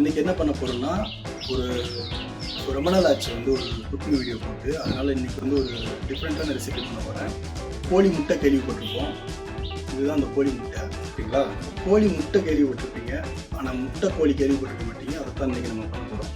இன்றைக்கி என்ன பண்ண போகிறோம்னா, ஒரு ரொம்ப நாள் ஆச்சு வந்து ஒரு குக்கிங் வீடியோ போட்டு. அதனால் இன்றைக்கி வந்து ஒரு டிஃப்ரெண்ட்டான ரெசிபி பண்ண போகிறேன். கோழி முட்டை கேள்விப்பட்டிருப்போம். இதுதான் அந்த கோழி முட்டை, ஓகேங்களா? கோழி முட்டை கேள்விப்பட்டிருப்பீங்க, ஆனால் முட்டை கோழி கேள்விப்பட்டிருக்க மாட்டீங்க. அதை தான் இன்றைக்கி நம்ம பண்ண போகிறோம்.